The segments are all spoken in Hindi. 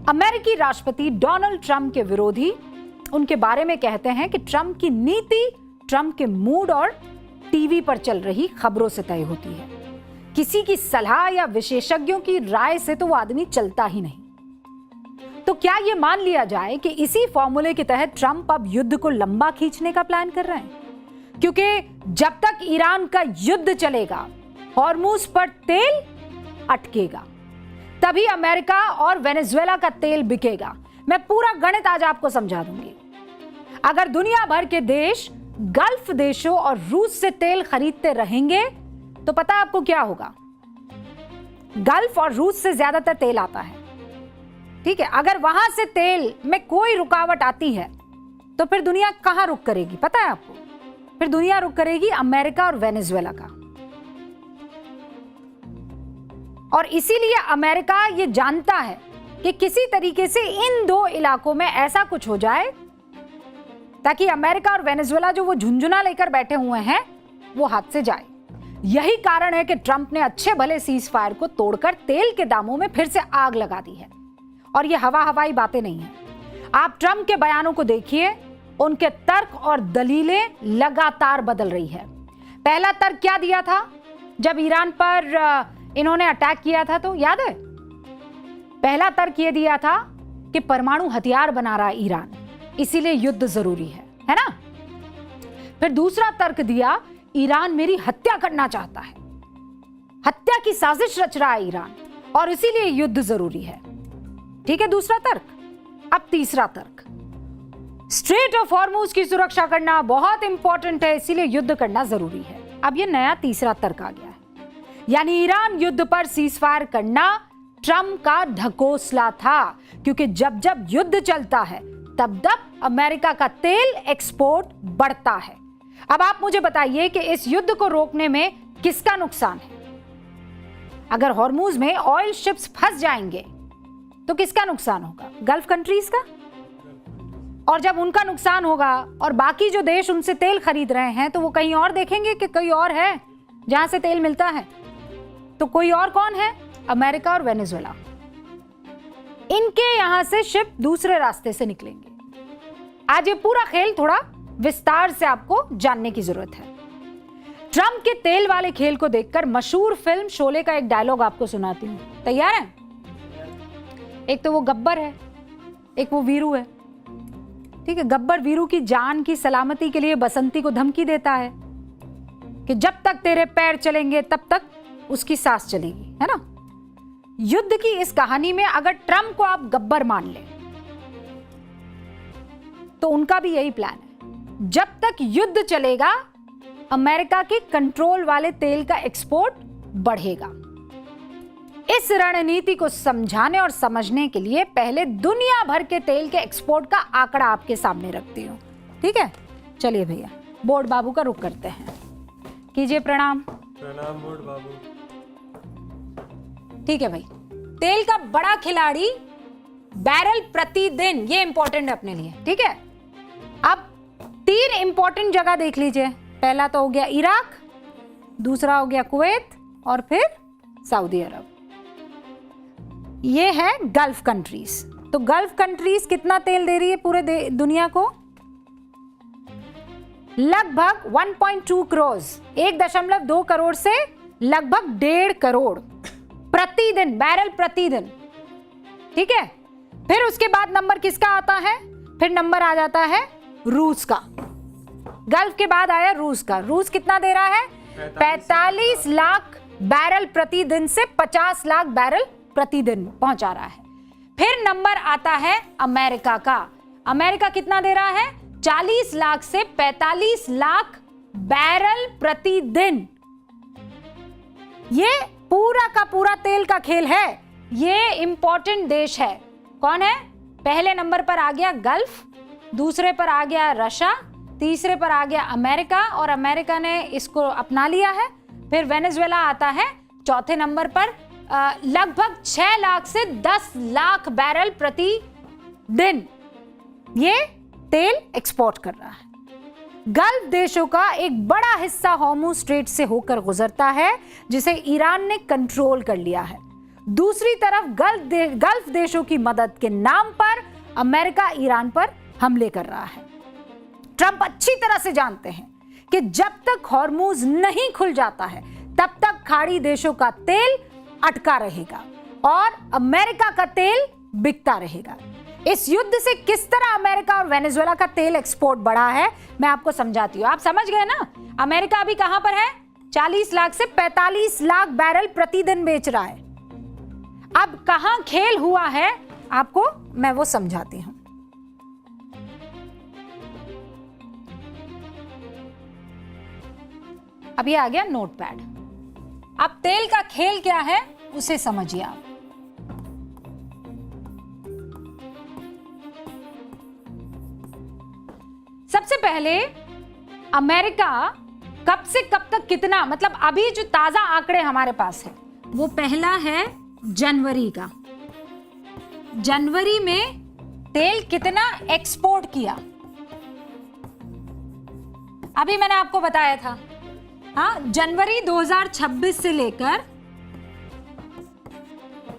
अमेरिकी राष्ट्रपति डोनाल्ड ट्रंप के विरोधी उनके बारे में कहते हैं कि ट्रंप की नीति ट्रंप के मूड और टीवी पर चल रही खबरों से तय होती है। किसी की सलाह या विशेषज्ञों की राय से तो वो आदमी चलता ही नहीं। तो क्या ये मान लिया जाए कि इसी फॉर्मूले के तहत ट्रंप अब युद्ध को लंबा खींचने का प्लान कर रहे हैं? क्योंकि जब तक ईरान का युद्ध चलेगा, हॉर्मुज पर तेल अटकेगा, तभी अमेरिका और वेनेजुएला का तेल बिकेगा। मैं पूरा गणित आज आपको समझा दूंगी। अगर दुनिया भर के देश गल्फ देशों और रूस से तेल खरीदते रहेंगे तो पता आपको क्या होगा? गल्फ और रूस से ज्यादातर तेल आता है, ठीक है। अगर वहां से तेल में कोई रुकावट आती है तो फिर दुनिया कहां रुक करेगी? पता है आपको? फिर दुनिया रुक करेगी अमेरिका और वेनेजुएला का। और इसीलिए अमेरिका ये जानता है कि किसी तरीके से इन दो इलाकों में ऐसा कुछ हो जाए ताकि अमेरिका और वेनेजुएला जो वो झुंझुना लेकर बैठे हुए हैं वो हाथ से जाए। यही कारण है कि ट्रंप ने अच्छे भले सीज फायर को तोड़कर तेल के दामों में फिर से आग लगा दी है। और ये हवाई बातें नहीं है। आप ट्रंप के बयानों को देखिए, उनके तर्क और दलीलें लगातार बदल रही है। पहला तर्क क्या दिया था जब ईरान पर इन्होंने अटैक किया था? तो याद है, पहला तर्क ये दिया था कि परमाणु हथियार बना रहा है ईरान, इसीलिए युद्ध जरूरी है ना। फिर दूसरा तर्क दिया, ईरान मेरी हत्या करना चाहता है, हत्या की साजिश रच रहा है ईरान और इसीलिए युद्ध जरूरी है। ठीक है, दूसरा तर्क। अब तीसरा तर्क, स्ट्रेट ऑफ हॉर्मुज की सुरक्षा करना बहुत इंपॉर्टेंट है, इसीलिए युद्ध करना जरूरी है। अब ये नया तीसरा तर्क आ गया है, यानी ईरान युद्ध पर सीजफायर करना ट्रंप का ढकोसला था, क्योंकि जब जब युद्ध चलता है तब तब अमेरिका का तेल एक्सपोर्ट बढ़ता है। अब आप मुझे बताइए कि इस युद्ध को रोकने में किसका नुकसान है? अगर हॉर्मुज में ऑयल शिप्स फंस जाएंगे तो किसका नुकसान होगा? गल्फ कंट्रीज का। और जब उनका नुकसान होगा और बाकी जो देश उनसे तेल खरीद रहे हैं तो वो कहीं और देखेंगे कि कोई और है जहां से तेल मिलता है। तो कोई और कौन है? अमेरिका और वेनेजुएला। इनके यहां से शिप दूसरे रास्ते से निकलेंगे। आज ये पूरा खेल थोड़ा विस्तार से आपको जानने की जरूरत है। ट्रंप के तेल वाले खेल को देखकर मशहूर फिल्म शोले का एक डायलॉग आपको सुनाती हूं। तैयार हैं? एक तो वो गब्बर है, एक वो वीरू है। ठीक है, गब्बर वीरू की जान की सलामती के लिए बसंती को धमकी देता है कि जब तक तेरे पैर चलेंगे तब तक उसकी सांस चलेगी, है ना। युद्ध की इस कहानी में अगर ट्रंप को आप गब्बर मान लें तो उनका भी यही प्लान है। जब तक युद्ध चलेगा अमेरिका के कंट्रोल वाले तेल का एक्सपोर्ट बढ़ेगा। इस रणनीति को समझाने और समझने के लिए पहले दुनिया भर के तेल के एक्सपोर्ट का आंकड़ा आपके सामने रखती हूं। ठीक है, चलिए भैया बोर्ड बाबू का रुख करते हैं। कीजिए प्रणाम। प्रणाम बोर्ड बाबू। ठीक है भाई, तेल का बड़ा खिलाड़ी बैरल प्रतिदिन, ये इंपॉर्टेंट है अपने लिए। ठीक है, अब 3 इंपॉर्टेंट जगह देख लीजिए। पहला तो हो गया इराक, दूसरा हो गया कुवैत और फिर सऊदी अरब। ये है गल्फ कंट्रीज। तो गल्फ कंट्रीज कितना तेल दे रही है पूरे दुनिया को? लगभग 1.2 करोड़, 1.2 करोड़ से लगभग 1.5 करोड़ प्रतिदिन, बैरल प्रतिदिन। ठीक है, फिर उसके बाद नंबर किसका आता है? फिर नंबर आ जाता है रूस का। गल्फ के बाद आया रूस का। रूस कितना दे रहा है? 45 लाख बैरल प्रतिदिन से 50 लाख बैरल प्रतिदिन पहुंचा रहा है। फिर नंबर आता है अमेरिका का। अमेरिका कितना दे रहा है? 40 लाख से 45 लाख बैरल प्रतिदिन। ये पूरा का पूरा तेल का खेल है। ये इंपॉर्टेंट देश है। कौन है? पहले नंबर पर आ गया गल्फ, दूसरे पर आ गया रशिया, तीसरे पर आ गया अमेरिका और अमेरिका ने इसको अपना लिया है। फिर वेनेजुएला आता है चौथे नंबर पर, लगभग 6 लाख से 10 लाख बैरल प्रति दिन ये तेल एक्सपोर्ट कर रहा है। गल्फ देशों का एक बड़ा हिस्सा हॉर्मुज स्ट्रेट से होकर गुजरता है जिसे ईरान ने कंट्रोल कर लिया है। दूसरी तरफ गल्फ देशों की मदद के नाम पर अमेरिका ईरान पर हमले कर रहा है। ट्रंप अच्छी तरह से जानते हैं कि जब तक हॉर्मूज नहीं खुल जाता है तब तक खाड़ी देशों का तेल अटका रहेगा और अमेरिका का तेल बिकता रहेगा। इस युद्ध से किस तरह अमेरिका और वेनेजुएला का तेल एक्सपोर्ट बढ़ा है मैं आपको समझाती हूं। आप समझ गए ना, अमेरिका अभी कहां पर है? 40 लाख से 45 लाख बैरल प्रतिदिन बेच रहा है। अब कहां खेल हुआ है आपको मैं वो समझाती हूं। अब ये आ गया नोटपैड। अब तेल का खेल क्या है उसे समझिए आप। सबसे पहले अमेरिका कब से कब तक कितना, मतलब अभी जो ताजा आंकड़े हमारे पास है वो पहला है जनवरी का। जनवरी में तेल कितना एक्सपोर्ट किया अभी मैंने आपको बताया था। हाँ, जनवरी 2026 से लेकर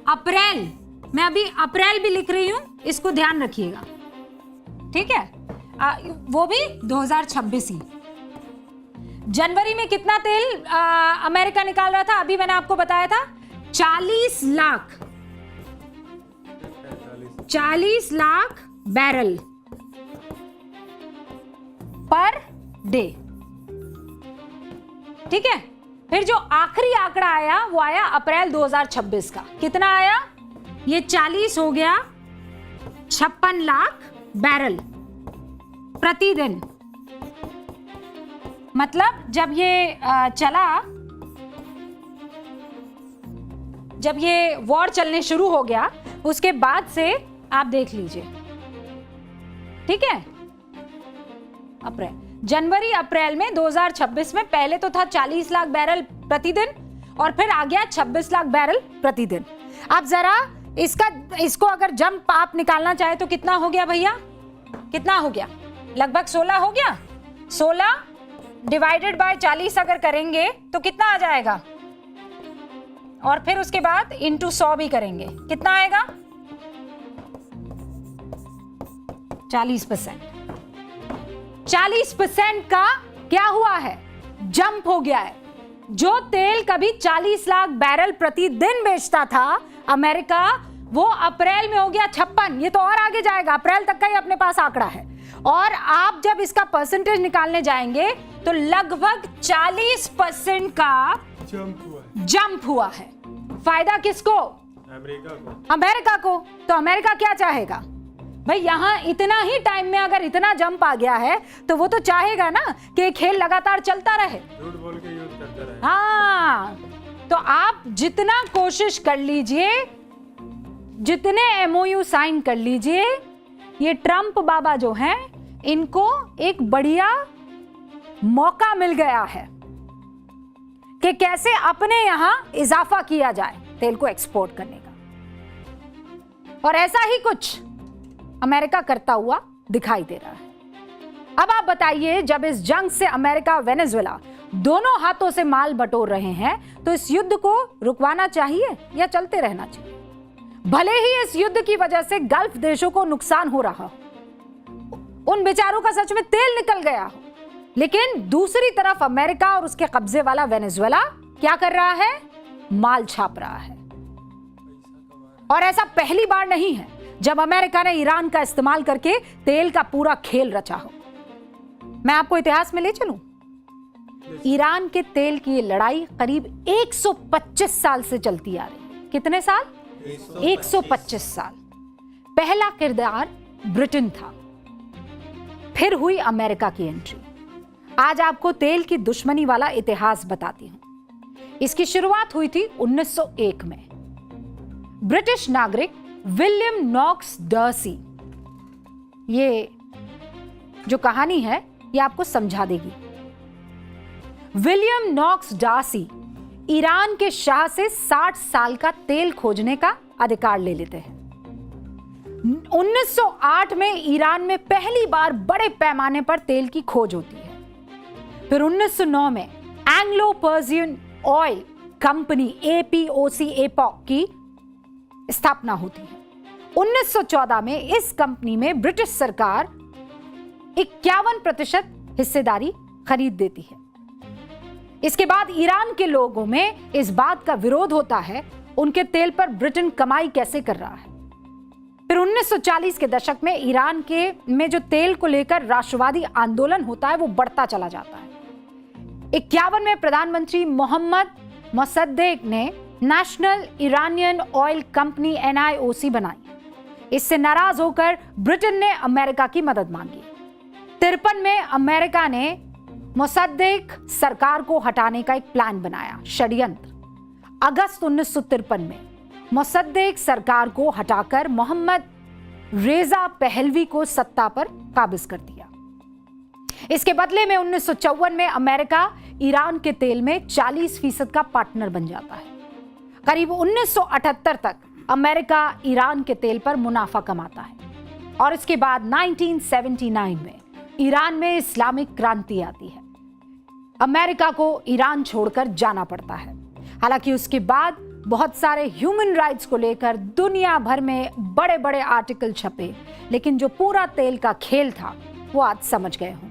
अप्रैल, मैं अभी अप्रैल भी लिख रही हूं, इसको ध्यान रखिएगा, ठीक है? वो भी 2026 ही। जनवरी में कितना तेल अमेरिका निकाल रहा था अभी मैंने आपको बताया था 40 लाख बैरल पर डे, ठीक है? फिर जो आखिरी आंकड़ा आया वो आया अप्रैल 2026 का। कितना आया? ये 40 हो गया 56 लाख बैरल प्रतिदिन। मतलब जब ये चला, जब ये वॉर चलने शुरू हो गया उसके बाद से आप देख लीजिए, ठीक है? अप्रैल, जनवरी अप्रैल में 2026 में पहले तो था 40 लाख बैरल प्रतिदिन और फिर आ गया 26 लाख बैरल प्रतिदिन। आप जरा इसको अगर जंप आप निकालना चाहे तो कितना हो गया भैया? कितना हो गया? लगभग 16 हो गया। 16 डिवाइडेड बाय 40 अगर करेंगे तो कितना आ जाएगा? और फिर उसके बाद इंटू 100 भी करेंगे, कितना आएगा? 40%। 40% का क्या हुआ है? जंप हो गया है। जो तेल कभी 40 लाख बैरल प्रतिदिन बेचता था अमेरिका, वो अप्रैल में हो गया 56। ये तो और आगे जाएगा, अप्रैल तक का ही अपने पास आंकड़ा है। और आप जब इसका परसेंटेज निकालने जाएंगे तो लगभग 40% का जंप हुआ है। फायदा किसको? अमेरिका को। तो अमेरिका क्या चाहेगा भाई? यहां इतना ही टाइम में अगर इतना जंप आ गया है तो वो तो चाहेगा ना कि खेल लगातार चलता रहे, झूठ बोल के यूज करता रहे। हाँ, तो आप जितना कोशिश कर लीजिए, जितने एमओयू साइन कर लीजिए, ये ट्रंप बाबा जो हैं इनको एक बढ़िया मौका मिल गया है कि कैसे अपने यहां इजाफा किया जाए तेल को एक्सपोर्ट करने का। और ऐसा ही कुछ अमेरिका करता हुआ दिखाई दे रहा है। अब आप बताइए, जब इस जंग से अमेरिका और वेनेजुएला दोनों हाथों से माल बटोर रहे हैं तो इस युद्ध को रुकवाना चाहिए या चलते रहना चाहिए? भले ही इस युद्ध की वजह से गल्फ देशों को नुकसान हो रहा हो, उन बेचारों का सच में तेल निकल गया हो, लेकिन दूसरी तरफ अमेरिका और उसके कब्जे वाला वेनेजुएला क्या कर रहा है? माल छाप रहा है। और ऐसा पहली बार नहीं है जब अमेरिका ने ईरान का इस्तेमाल करके तेल का पूरा खेल रचा हो। मैं आपको इतिहास में ले चलूं। ईरान के तेल की लड़ाई करीब 125 साल से चलती आ रही है। कितने साल? 125 साल। पहला किरदार ब्रिटेन था, फिर हुई अमेरिका की एंट्री। आज आपको तेल की दुश्मनी वाला इतिहास बताती हूं। इसकी शुरुआत हुई थी 1901 में। ब्रिटिश नागरिक विलियम नॉक्स डर्सी, ये जो कहानी है ये आपको समझा देगी। विलियम नॉक्स डार्सी ईरान के शाह से 60 साल का तेल खोजने का अधिकार ले लेते हैं। 1908 में ईरान में पहली बार बड़े पैमाने पर तेल की खोज होती है। फिर 1909 में Anglo Persian oil company APOC की स्थापना होती है। 1914 में इस कंपनी में ब्रिटिश सरकार 51% हिस्सेदारी खरीद देती है। इसके बाद ईरान के लोगों में इस बात का विरोध होता है उनके तेल पर ब्रिटेन कमाई कैसे कर रहा है। फिर 1940 के दशक में ईरान में जो तेल को लेकर राष्ट्रवादी आंदोलन होता है वो बढ़ता चला जाता है। 51 में प्रधानमंत्री मोहम्मद मोसद्देक ने national Iranian oil company NIOC बनाई। इससे नाराज होकर ब्रिटेन ने अमेरिका की मदद मांगी। 53 में अमेरिका ने मोसद्देक सरकार को हटाने का एक प्लान बनाया, षड्यंत्र। अगस्त 1953 में मोसद्देक सरकार को हटाकर मोहम्मद रेजा पहलवी को सत्ता पर काबिज कर दिया। इसके बदले में 1954 में अमेरिका ईरान के तेल में 40% का पार्टनर बन जाता है। करीब 1978 तक अमेरिका ईरान के तेल पर मुनाफा कमाता है और इसके बाद 1979 में ईरान में इस्लामिक क्रांति आती है। अमेरिका को ईरान छोड़कर जाना पड़ता है। हालांकि उसके बाद बहुत सारे ह्यूमन राइट्स को लेकर दुनिया भर में बड़े बड़े आर्टिकल छपे, लेकिन जो पूरा तेल का खेल था वो आज समझ गए हों।